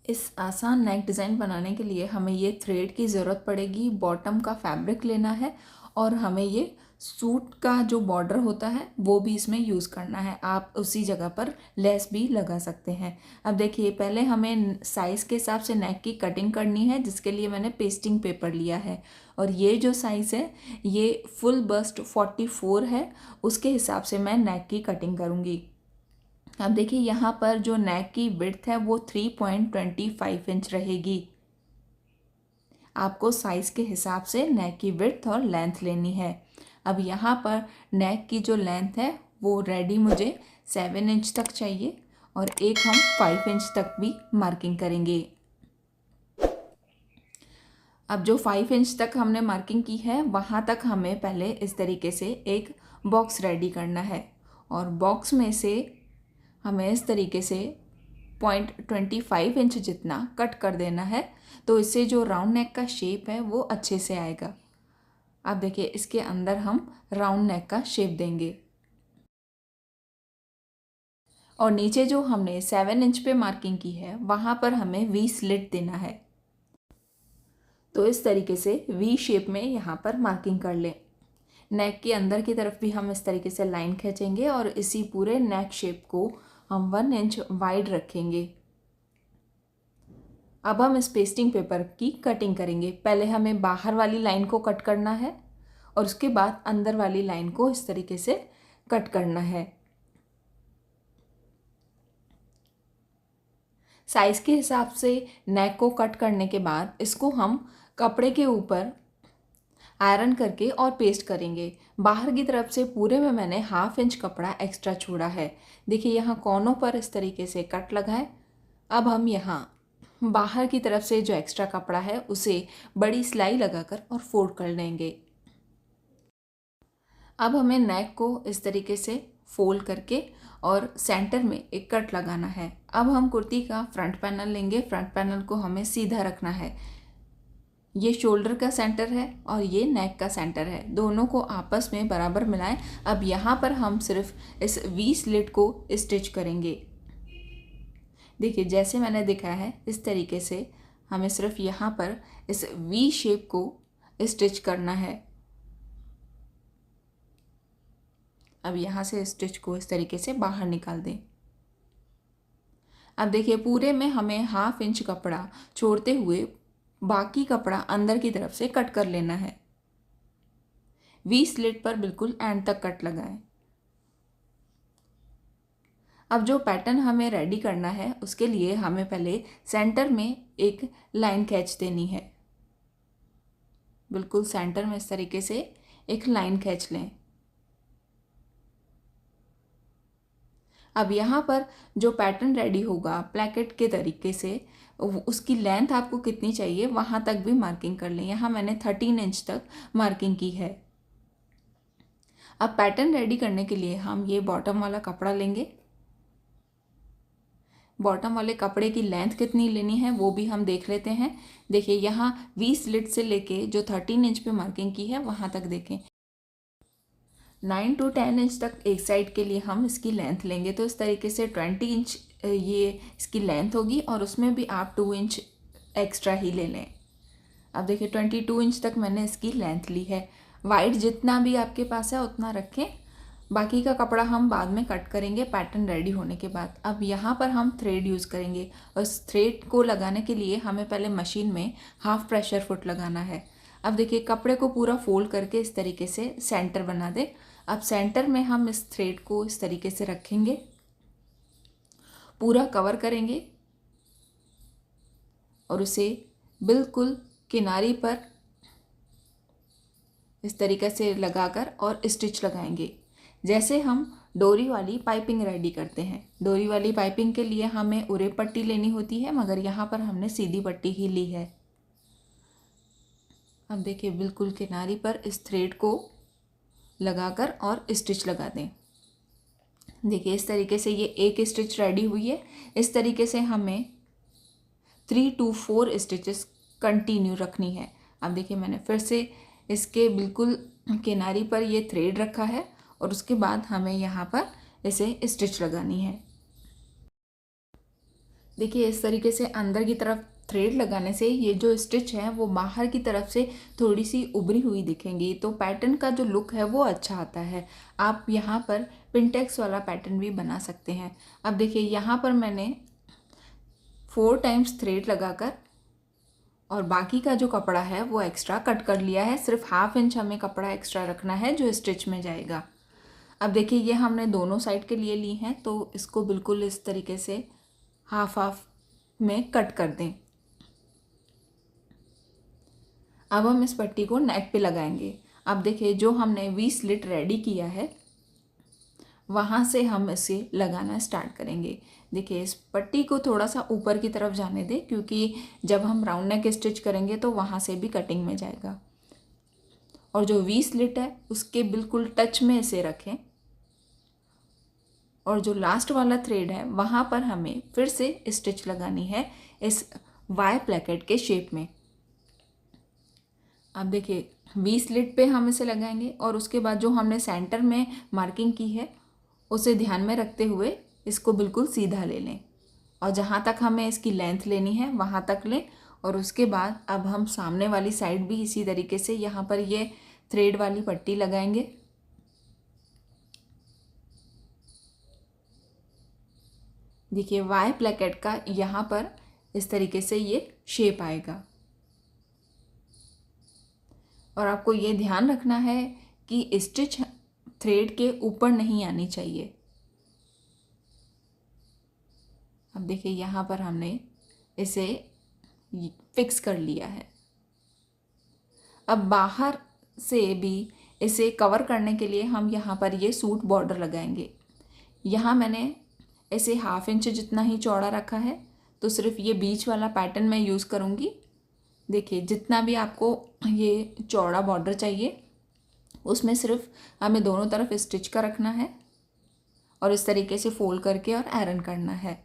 इस आसान नेक डिज़ाइन बनाने के लिए हमें ये थ्रेड की ज़रूरत पड़ेगी। बॉटम का फैब्रिक लेना है और हमें ये सूट का जो बॉर्डर होता है वो भी इसमें यूज़ करना है। आप उसी जगह पर लेस भी लगा सकते हैं। अब देखिए, पहले हमें साइज़ के हिसाब से नेक की कटिंग करनी है, जिसके लिए मैंने पेस्टिंग पेपर लिया है। और ये जो साइज़ है ये फुल बस्ट 44 है, उसके हिसाब से मैं नेक की कटिंग करूँगी। अब देखिए, यहाँ पर जो नेक की विड्थ है वो 3.25 इंच रहेगी। आपको साइज़ के हिसाब से नेक की विड्थ और लेंथ लेनी है। अब यहाँ पर नेक की जो लेंथ है वो रेडी मुझे 7 इंच तक चाहिए और एक हम 5 इंच तक भी मार्किंग करेंगे। अब जो 5 इंच तक हमने मार्किंग की है वहाँ तक हमें पहले इस तरीके से एक बॉक्स रेडी करना है और बॉक्स में से हमें इस तरीके से 0.25 इंच जितना कट कर देना है, तो इससे जो राउंड नेक का शेप है वो अच्छे से आएगा। अब देखिए, इसके अंदर हम राउंड नेक का शेप देंगे और नीचे जो हमने 7 इंच पे मार्किंग की है वहाँ पर हमें वी स्लिट देना है। तो इस तरीके से वी शेप में यहाँ पर मार्किंग कर लें। नेक के अंदर की तरफ भी हम इस तरीके से लाइन खींचेंगे और इसी पूरे नेक शेप को हम 1 इंच वाइड रखेंगे। अब हम इस पेस्टिंग पेपर की कटिंग करेंगे। पहले हमें बाहर वाली लाइन को कट करना है और उसके बाद अंदर वाली लाइन को इस तरीके से कट करना है। साइज़ के हिसाब से नेक को कट करने के बाद इसको हम कपड़े के ऊपर आयरन करके और पेस्ट करेंगे। बाहर की तरफ से पूरे में मैंने 1/2 इंच कपड़ा एक्स्ट्रा छोड़ा है। देखिए, यहाँ कोनों पर इस तरीके से कट लगा है। अब हम यहाँ बाहर की तरफ से जो एक्स्ट्रा कपड़ा है उसे बड़ी सिलाई लगाकर और फोल्ड कर लेंगे। अब हमें नेक को इस तरीके से फोल्ड करके और सेंटर में एक कट लगाना है। अब हम कुर्ती का फ्रंट पैनल लेंगे। फ्रंट पैनल को हमें सीधा रखना है। ये शोल्डर का सेंटर है और ये नेक का सेंटर है, दोनों को आपस में बराबर मिलाएं। अब यहाँ पर हम सिर्फ इस वी स्लिट को स्टिच करेंगे। देखिए, जैसे मैंने दिखाया है इस तरीके से हमें सिर्फ यहाँ पर इस वी शेप को स्टिच करना है। अब यहाँ से स्टिच को इस तरीके से बाहर निकाल दें। अब देखिए, पूरे में हमें 1/2 इंच कपड़ा छोड़ते हुए बाकी कपड़ा अंदर की तरफ से कट कर लेना है। वी स्लिट पर बिल्कुल एंड तक कट लगाएं। अब जो पैटर्न हमें रेडी करना है उसके लिए हमें पहले सेंटर में एक लाइन खींच देनी है। बिल्कुल सेंटर में इस तरीके से एक लाइन खींच लें। अब यहाँ पर जो पैटर्न रेडी होगा प्लैकेट के तरीके से, उसकी लेंथ आपको कितनी चाहिए वहाँ तक भी मार्किंग कर लें। यहाँ मैंने 13 इंच तक मार्किंग की है। अब पैटर्न रेडी करने के लिए हम ये बॉटम वाला कपड़ा लेंगे। बॉटम वाले कपड़े की लेंथ कितनी लेनी है वो भी हम देख लेते हैं। देखिए, यहाँ वी स्लिट से लेके जो 13 इंच पे मार्किंग की है वहाँ तक देखें। 9 to 10 इंच तक एक साइड के लिए हम इसकी लेंथ लेंगे, तो इस तरीके से 20 इंच ये इसकी लेंथ होगी और उसमें भी आप 2 इंच एक्स्ट्रा ही ले लें। अब देखिए, 22 इंच तक मैंने इसकी लेंथ ली है। वाइड जितना भी आपके पास है उतना रखें, बाकी का कपड़ा हम बाद में कट करेंगे पैटर्न रेडी होने के बाद। अब यहाँ पर हम थ्रेड यूज़ करेंगे और इस थ्रेड को लगाने के लिए हमें पहले मशीन में 1/2 प्रेशर फुट लगाना है। अब देखिए, कपड़े को पूरा फोल्ड करके इस तरीके से सेंटर बना दें। अब सेंटर में हम इस थ्रेड को इस तरीके से रखेंगे, पूरा कवर करेंगे और उसे बिल्कुल किनारी पर इस तरीके से लगाकर और स्टिच लगाएंगे, जैसे हम डोरी वाली पाइपिंग रेडी करते हैं। डोरी वाली पाइपिंग के लिए हमें उरे पट्टी लेनी होती है, मगर यहाँ पर हमने सीधी पट्टी ही ली है। अब देखिए, बिल्कुल किनारी पर इस थ्रेड को लगाकर और स्टिच लगा दें। देखिए, इस तरीके से ये एक स्टिच रेडी हुई है। इस तरीके से हमें 3 to 4 स्टिचेस कंटिन्यू रखनी है। अब देखिए, मैंने फिर से इसके बिल्कुल किनारी पर ये थ्रेड रखा है और उसके बाद हमें यहाँ पर इसे स्टिच लगानी है। देखिए इस तरीके से अंदर की तरफ थ्रेड लगाने से ये जो स्टिच है वो बाहर की तरफ से थोड़ी सी उभरी हुई दिखेंगी, तो पैटर्न का जो लुक है वो अच्छा आता है। आप यहाँ पर पिंटेक्स वाला पैटर्न भी बना सकते हैं। अब देखिए यहाँ पर मैंने 4 टाइम्स थ्रेड लगाकर और बाकी का जो कपड़ा है वो एक्स्ट्रा कट कर लिया है। सिर्फ 1/2 इंच हमें कपड़ा एक्स्ट्रा रखना है जो स्टिच में जाएगा। अब देखिए ये हमने दोनों साइड के लिए ली हैं, तो इसको बिल्कुल इस तरीके से हाफ हाफ में कट कर दें। अब हम इस पट्टी को नेक पे लगाएंगे। अब देखिए जो हमने वी स्लिट रेडी किया है वहाँ से हम इसे लगाना स्टार्ट करेंगे। देखिए इस पट्टी को थोड़ा सा ऊपर की तरफ जाने दें, क्योंकि जब हम राउंड नेक स्टिच करेंगे तो वहाँ से भी कटिंग में जाएगा। और जो वी स्लिट है उसके बिल्कुल टच में इसे रखें, और जो लास्ट वाला थ्रेड है वहाँ पर हमें फिर से स्टिच लगानी है इस वाई प्लैकेट के शेप में। अब देखिए वी स्लिट पे हम इसे लगाएंगे और उसके बाद जो हमने सेंटर में मार्किंग की है उसे ध्यान में रखते हुए इसको बिल्कुल सीधा ले लें, और जहाँ तक हमें इसकी लेंथ लेनी है वहाँ तक लें। और उसके बाद अब हम सामने वाली साइड भी इसी तरीके से यहाँ पर ये थ्रेड वाली पट्टी लगाएंगे। देखिए वाई प्लैकेट का यहाँ पर इस तरीके से ये शेप आएगा, और आपको ये ध्यान रखना है कि स्टिच थ्रेड के ऊपर नहीं आनी चाहिए। अब देखिए यहाँ पर हमने इसे फिक्स कर लिया है। अब बाहर से भी इसे कवर करने के लिए हम यहाँ पर ये सूट बॉर्डर लगाएंगे। यहाँ मैंने इसे 1/2 इंच जितना ही चौड़ा रखा है, तो सिर्फ ये बीच वाला पैटर्न मैं यूज़ करूँगी। देखिए जितना भी आपको ये चौड़ा बॉर्डर चाहिए उसमें सिर्फ हमें दोनों तरफ स्टिच का रखना है और इस तरीके से फोल्ड करके और आयरन करना है।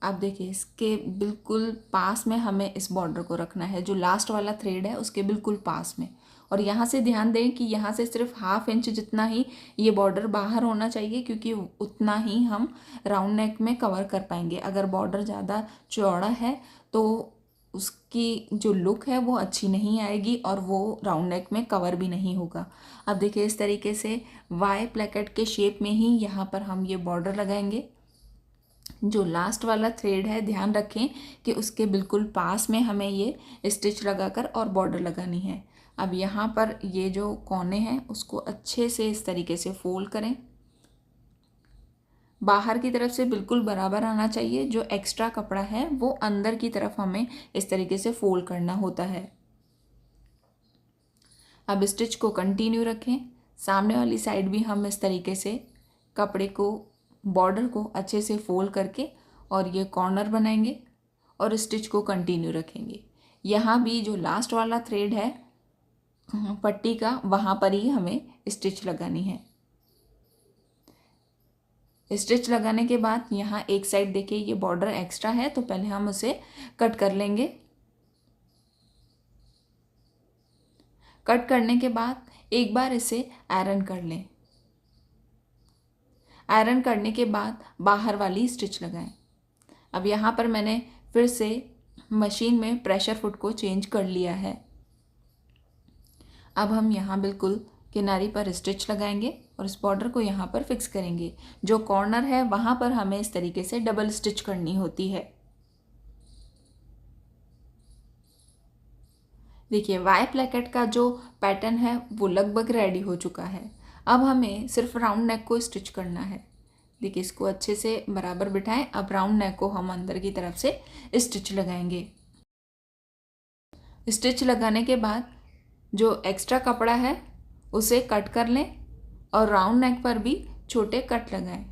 आप देखिए इसके बिल्कुल पास में हमें इस बॉर्डर को रखना है, जो लास्ट वाला थ्रेड है उसके बिल्कुल पास में। और यहाँ से ध्यान दें कि यहाँ से सिर्फ 1/2 इंच जितना ही ये बॉर्डर बाहर होना चाहिए, क्योंकि उतना ही हम राउंड नेक में कवर कर पाएंगे। अगर बॉर्डर ज़्यादा चौड़ा है तो उसकी जो लुक है वो अच्छी नहीं आएगी और वो राउंड नेक में कवर भी नहीं होगा। अब देखिए इस तरीके से वाई प्लैकेट के शेप में ही यहाँ पर हम ये बॉर्डर लगाएंगे। जो लास्ट वाला थ्रेड है ध्यान रखें कि उसके बिल्कुल पास में हमें ये स्टिच लगाकर और बॉर्डर लगानी है। अब यहाँ पर ये जो कोने हैं उसको अच्छे से इस तरीके से फोल्ड करें। बाहर की तरफ से बिल्कुल बराबर आना चाहिए। जो एक्स्ट्रा कपड़ा है वो अंदर की तरफ हमें इस तरीके से फोल्ड करना होता है। अब स्टिच को कंटिन्यू रखें। सामने वाली साइड भी हम इस तरीके से कपड़े को बॉर्डर को अच्छे से फोल्ड करके और ये कॉर्नर बनाएंगे और स्टिच को कंटिन्यू रखेंगे। यहाँ भी जो लास्ट वाला थ्रेड है पट्टी का वहाँ पर ही हमें स्टिच लगानी है। स्टिच लगाने के बाद यहाँ एक साइड देखिए ये बॉर्डर एक्स्ट्रा है, तो पहले हम उसे कट कर लेंगे। कट करने के बाद एक बार इसे आयरन कर लें। आयरन करने के बाद बाहर वाली स्टिच लगाएं। अब यहाँ पर मैंने फिर से मशीन में प्रेशर फुट को चेंज कर लिया है। अब हम यहाँ बिल्कुल किनारी पर स्टिच लगाएंगे और इस बॉर्डर को यहाँ पर फिक्स करेंगे। जो कॉर्नर है वहाँ पर हमें इस तरीके से डबल स्टिच करनी होती है। देखिए वाई प्लैकेट का जो पैटर्न है वो लगभग रेडी हो चुका है। अब हमें सिर्फ राउंड नेक को स्टिच करना है। देखिए इसको अच्छे से बराबर बिठाएं। अब राउंड नेक को हम अंदर की तरफ से स्टिच लगाएंगे। स्टिच लगाने के बाद जो एक्स्ट्रा कपड़ा है उसे कट कर लें और राउंड नेक पर भी छोटे कट लगाएं।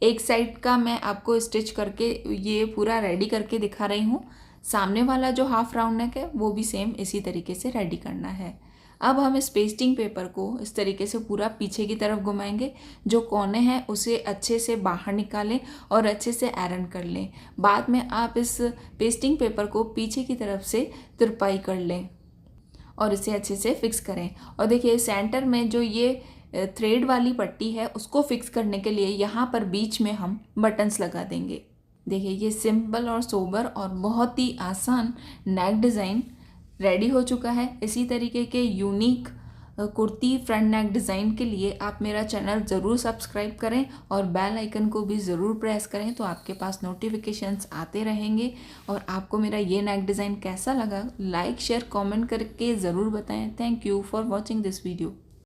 एक साइड का मैं आपको स्टिच करके ये पूरा रेडी करके दिखा रही हूँ। सामने वाला जो हाफ राउंड नेक है वो भी सेम इसी तरीके से रेडी करना है। अब हम इस पेस्टिंग पेपर को इस तरीके से पूरा पीछे की तरफ घुमाएंगे। जो कोने हैं उसे अच्छे से बाहर निकालें और अच्छे से आयरन कर लें। बाद में आप इस पेस्टिंग पेपर को पीछे की तरफ से तिरपाई कर लें और इसे अच्छे से फिक्स करें। और देखिए सेंटर में जो ये थ्रेड वाली पट्टी है उसको फिक्स करने के लिए यहाँ पर बीच में हम बटन्स लगा देंगे। देखिए ये सिंपल और सोबर और बहुत ही आसान नेक डिज़ाइन रेडी हो चुका है। इसी तरीके के यूनिक कुर्ती फ्रंट नेक डिज़ाइन के लिए आप मेरा चैनल ज़रूर सब्सक्राइब करें और बेल आइकन को भी ज़रूर प्रेस करें, तो आपके पास नोटिफिकेशंस आते रहेंगे। और आपको मेरा ये नेक डिज़ाइन कैसा लगा, लाइक शेयर कमेंट करके ज़रूर बताएं। Thank you for watching this video.